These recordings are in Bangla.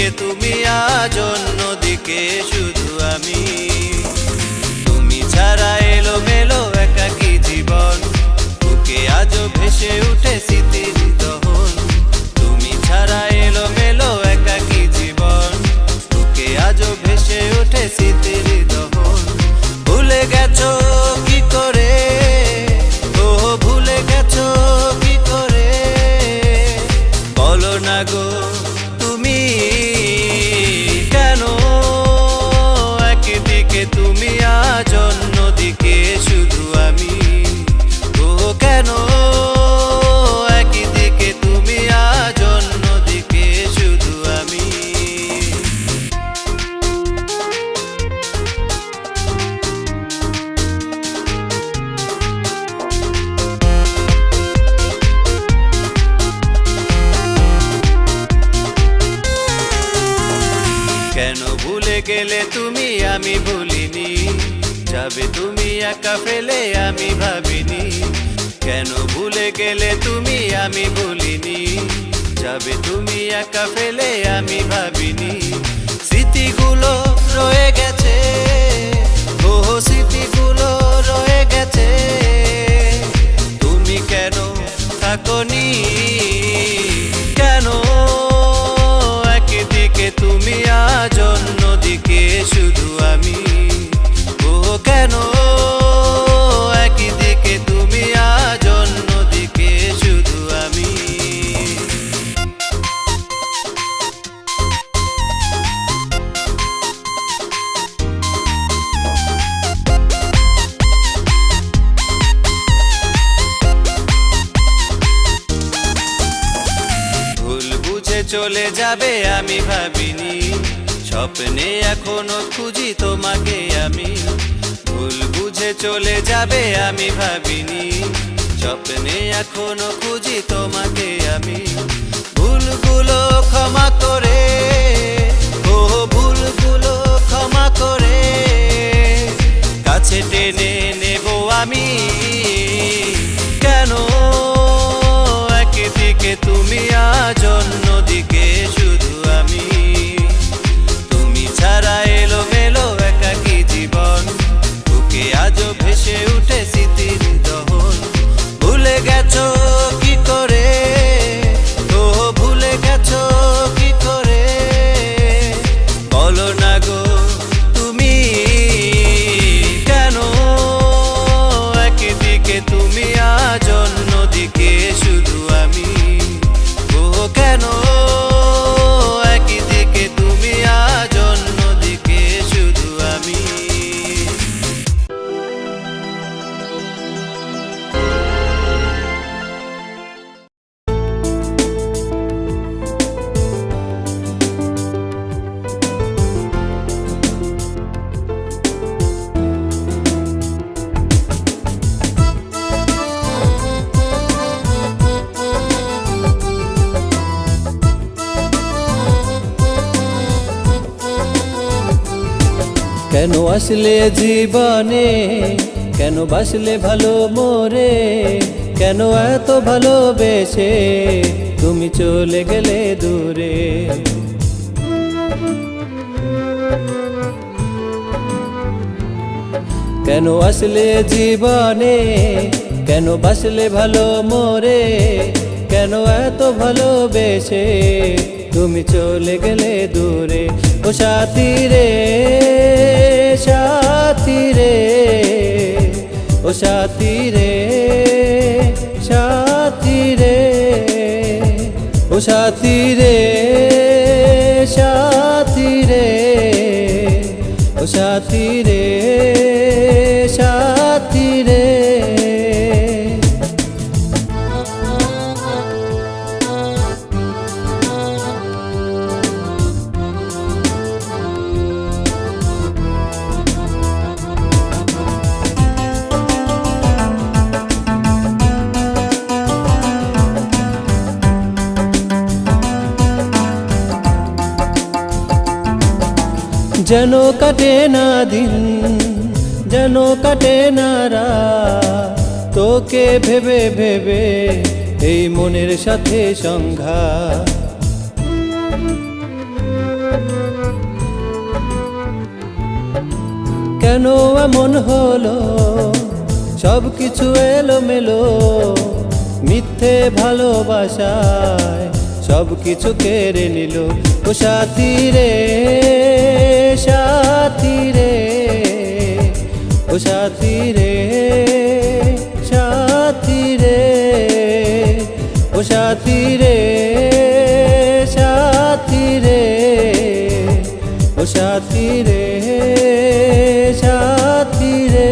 দিকে তুমি আজ অন্যদিকে শুধু আমি। তুমি ছাড়া এলোমেলো একাকী জীবন, বুকে আজও ভেসে উঠে স্মৃতির দহন। তুমি ছাড়া এলোমেলো একাকী জীবন, বুকে আজও ভেসে উঠে স্মৃতির দহন। ভুলে গেছো কি করে, ও ভুলে গেছো কি করে, বলো না গো তুমি কেন একদিকে তুমি আজ অন্যদিকে শুধু আমি। ও কেন একদিকে তুমি আজ অন্যদিকে শুধু আমি। কেন ভুলে গেলে তুমি আমি ভুলিনি, যাবে তুমি একা ফেলে আমি ভাবিনি। কেন ভুলে গেলে তুমি আমি ভুলিনি, যাবে তুমি একা ফেলে আমি ভাবিনি। স্মৃতিগুলো রয়ে গেছে, ও স্মৃতিগুলো রয়ে গেছে, তুমি কেন থাকোনি। কেন একদিকে তুমি আজ অন্যদিকে শুধু আমি। ও কেন একদিকে তুমি আজ অন্যদিকে শুধু আমি। ভুল বুঝে চলে যাবে আমি ভাবিনি, স্বপ্নে এখনো খুঁজি তোমাকে আমি। ভুল বুঝে চলে যাবে আমি ভাবিনি, স্বপ্নে এখনো খুঁজি তোমাকে আমি। ভুলগুলো ক্ষমা করে, ও ভুলগুলো ক্ষমা করে, কাছে টেনে নেব আমি। কেন একদিকে তুমি আজ অন্যদিকে শুধু আমি। তুমি ছাড়া এলোমেলো একাকী জীবন, বুকে আজও ভেসে উঠে স্মৃতির দহন। ভুলে গেছো কি করে, ও ভুলে গেছো কি করে, বলো না গো তুমি কেন একদিকে তুমি আজ অন্যদিকে শুধু আমি। ও কেন একদিকে তুমি আজ অন্যদিকে শুধু আমি। কেন আসলে জীবনে, কেন বাসলে ভালো মোরে, কেন এত ভালোবেসে তুমি চলে গেলে দূরে। কেন আসলে জীবনে, কেন বাসলে ভালো মোরে, কেন এত ভালোবেসে তুমি চলে গেলে দূরে। ও সাথী রে, সাথী রে, ও সাথী রে, সাথী রে, ও সাথী রে, সাথী রে, ও সাথী রে, সাথী রে। যেন কাটে না দিন, যেন কাটে না রাত, তোকে ভেবে ভেবে এই মনের সাথে সংঘাত। কেন এমন হলো সব কিছু এলোমেলো, মিথ্যে ভালোবাসায় সব কিছু কেড়ে নিল। ও সাথী রে, সাথী রে, ও সাথী রে, সাথী রে, ও সাথী রে, সাথী রে, ও সাথী রে, সাথী রে।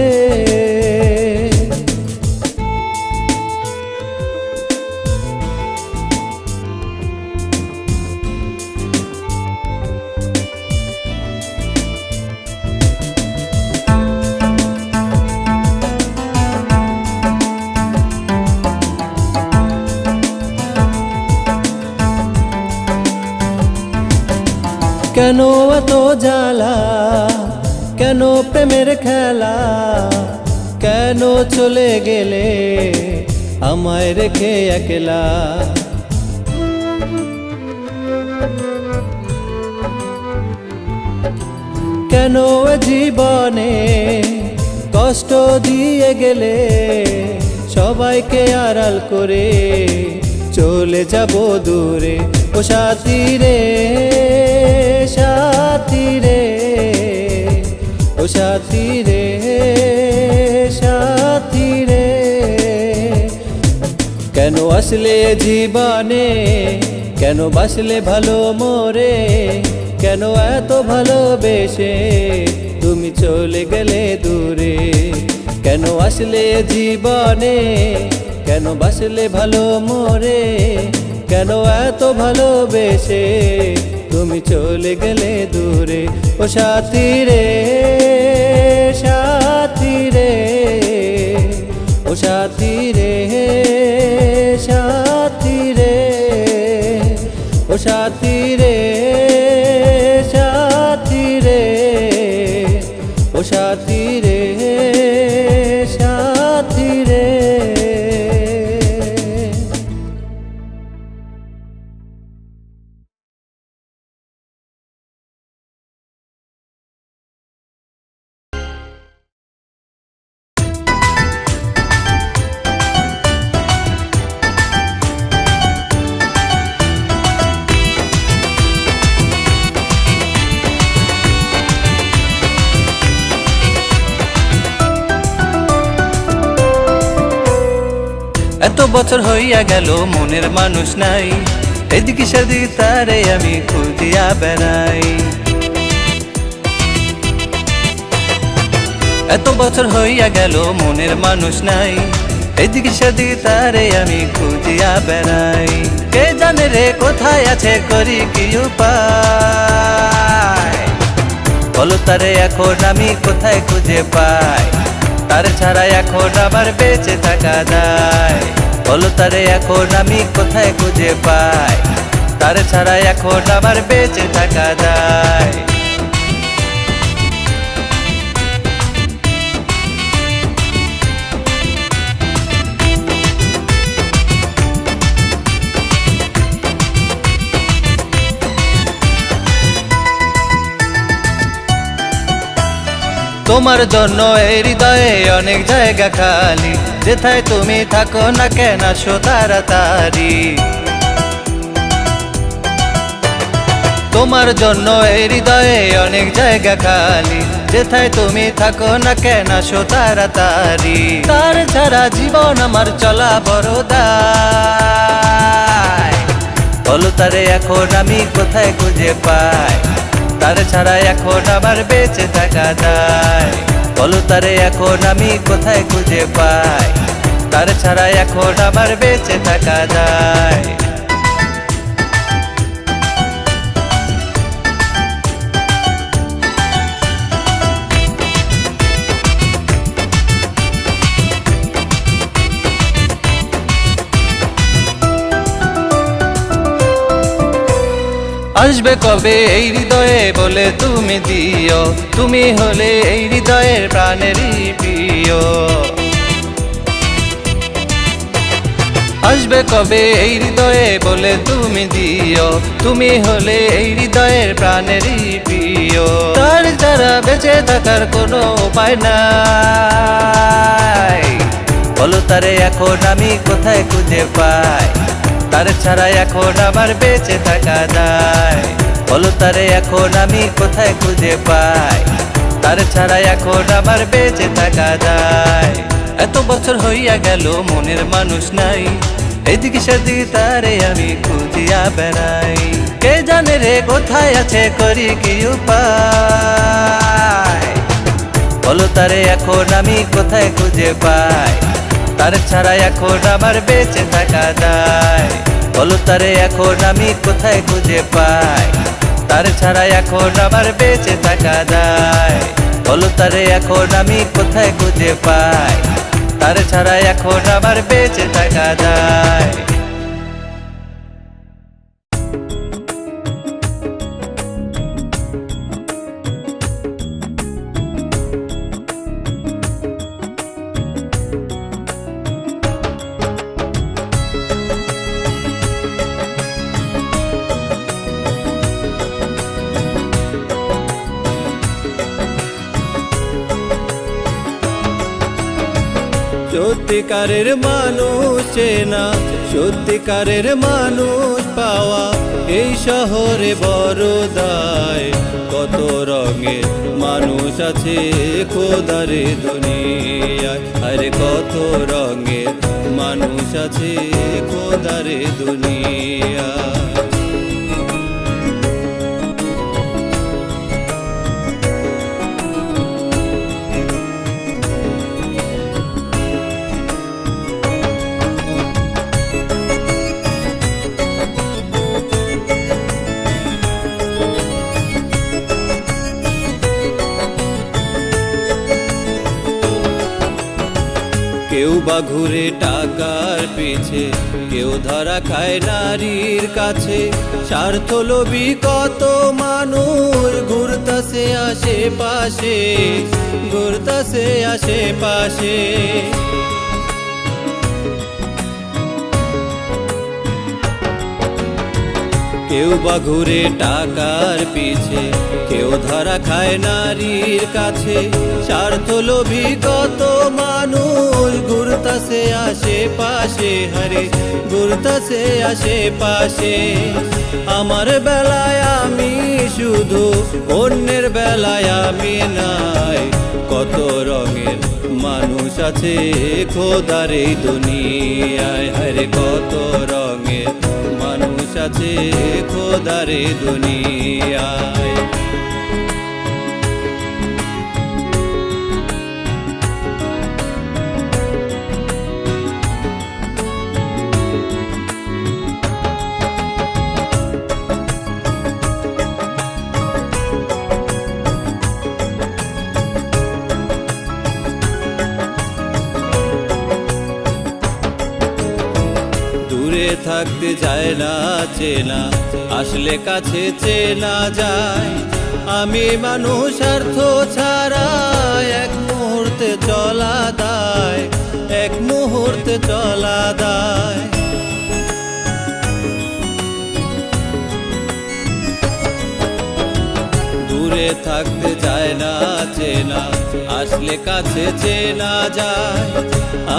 কেন এত জ্বালা, কেন প্রেমের খেলা, কেন চলে গেলে আমায় রেখে একলা। কেন জীবনে কষ্ট দিয়ে গেলে সবাইকে আড়াল করে চলে যাব দূরে। ও সাথী রে, সাথী রে, ও সাথী রে, সাথী রে। কেন আসলে জীবনে, কেন বাসলে ভালো মোরে, কেন এত ভালোবেসে তুমি চলে গেলে দূরে। কেন আসলে জীবনে, কেন বাসলে ভালো মোরে, কেন এত ভালোবেসে তুমি চলে গেলে দূরে। ও সাথী রে, সাথী রে, ও সাথী রে, সাথী রে, ও সাথী রে, সাথী রে, ও সাথী রে, সাথী রে। এত বছর হইয়া গেল মনের মানুষ নাই, এদিকে সেদিকে তারে আমি খুঁজিয়া বেড়াই। এত বছর হইয়া গেল মনের মানুষ নাই, এদিকে সেদিকে তারে আমি খুঁজিয়া বেড়াই। কে জানে রে কোথায় আছে, করি কি উপায়, বলো তারে এখন আমি কোথায় খুঁজে পাই। তার ছাড়া এখন আমার বেঁচে থাকা যায়, বলো তারে এখন আমি কোথায় খুঁজে পাই। তার ছাড়া এখন আমার বেঁচে থাকা যায়। তোমার জন্য এই হৃদয়ে অনেক জায়গা খালি, যেথায় তুমি থাকো না কেন আসো তাড়াতাড়ি। তোমার জন্য এই হৃদয়ে অনেক জায়গা খালি, যেথায় তুমি থাকো না কেন আসো তাড়াতাড়ি। তার ছাড়া জীবন আমার চলা বড় দায়, বলো তারে এখন আমি কোথায় খুঁজে পাই। তার ছাড়া এখন আমার বেঁচে থাকা যায়, বলো তারে এখন আমি কোথায় খুঁজে পাই। তার ছাড়া এখন আমার বেঁচে থাকা যায়। আসবে কবে এই হৃদয়ে বলে তুমি দিও, তুমি হলে এই হৃদয়ের প্রাণেরই প্রিয়। আসবে কবে এই হৃদয়ে বলে তুমি দিও, তুমি হলে এই হৃদয়ের প্রাণেরই প্রিয়। তার ছাড়া বেঁচে থাকার কোনো উপায় নাই। বলো তারে এখন আমি কোথায় খুঁজে পাই, তার ছাড়া এখন আমার বেঁচে থাকা যায়। বলো তারে এখন আমি কোথায় খুঁজে পাই, তার ছাড়া এখন আমার বেঁচে থাকা যায়। এত বছর হইয়া গেল মনের মানুষ নাই, এদিকে সেদিকে তারে আমি খুঁজিয়া বেড়াই। কে জানে রে কোথায় আছে, করি কি উপায়। বলো তারে এখন আমি কোথায় খুঁজে পাই, তার ছাড়া এখন আমার বেঁচে থাকা যায়। বলো তারে এখন আমি কোথায় খুঁজে পাই, তার ছাড়া এখন আমার বেঁচে থাকা যায়। বলো তারে এখন আমি কোথায় খুঁজে পাই, তার ছাড়া এখন আমার বেঁচে থাকা যায়। সত্যিকারের মানুষ চেনা, সত্যিকারের মানুষ পাওয়া এই শহরে বড় দায়। কত রঙের মানুষ আছে খোদারে দুনিয়ায়, আরে কত রঙের মানুষ আছে খোদারে দুনিয়ায়। কেউ বা ঘুরে টাকার পিছে, কেউ ধরা খায় নারীর কাছে। স্বার্থলোভী কত মানুষ ঘুরতাছে আশেপাশে, ঘুরতাছে আশেপাশে। কেউ বা ঘুরে টাকার পিছে, কেউ ধরা খায় নারীর কাছে। স্বার্থলোভী কত মানুষ ঘুরতাছে আশেপাশে, হারে ঘুরতাছে আশেপাশে। আমার বেলায় আমি শুধু, অন্যের বেলায় আমি নাই। কত রঙের মানুষ আছে খোদার এই দুনিয়ায়, হারে কত রঙের মানুষ আছে খোদার এই দুনিয়ায়। দূরে থাকতে যায় না চেনা, আসলে কাছে চেনা যায়। আমি মানুষ স্বার্থ ছাড়া এক মুহূর্তে চলা দায়, এক মুহূর্তে চলা দায়। দূরে থাকতে যায় না চেনা, আসলে কাছে চেনা যায়।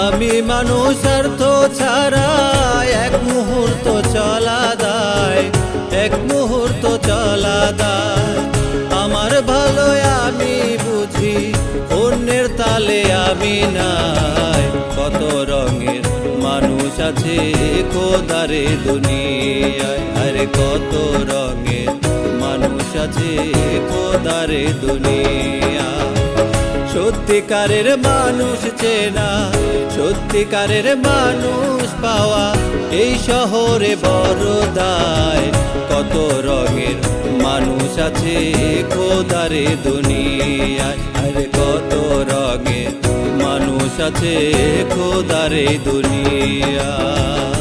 আমি মানুষ স্বার্থ ছাড়া এক মুহূর্ত চলা দায়, এক মুহূর্ত চলা দায়। আমার ভালো আমি বুঝি, অন্যের তালে আমি নাই। কত রঙের মানুষ আছে খোদারে দুনিয়ায়, আরে কত রঙের মানুষ আছে খোদারে দুনিয়ায়। সত্যিকারের মানুষ চেনা, সত্যিকারের মানুষ পাওয়া এই শহরে বড় দায়। কত রঙের মানুষ আছে খোদারে দুনিয়ায়, আরে কত রঙের মানুষ আছে খোদারে দুনিয়ায়।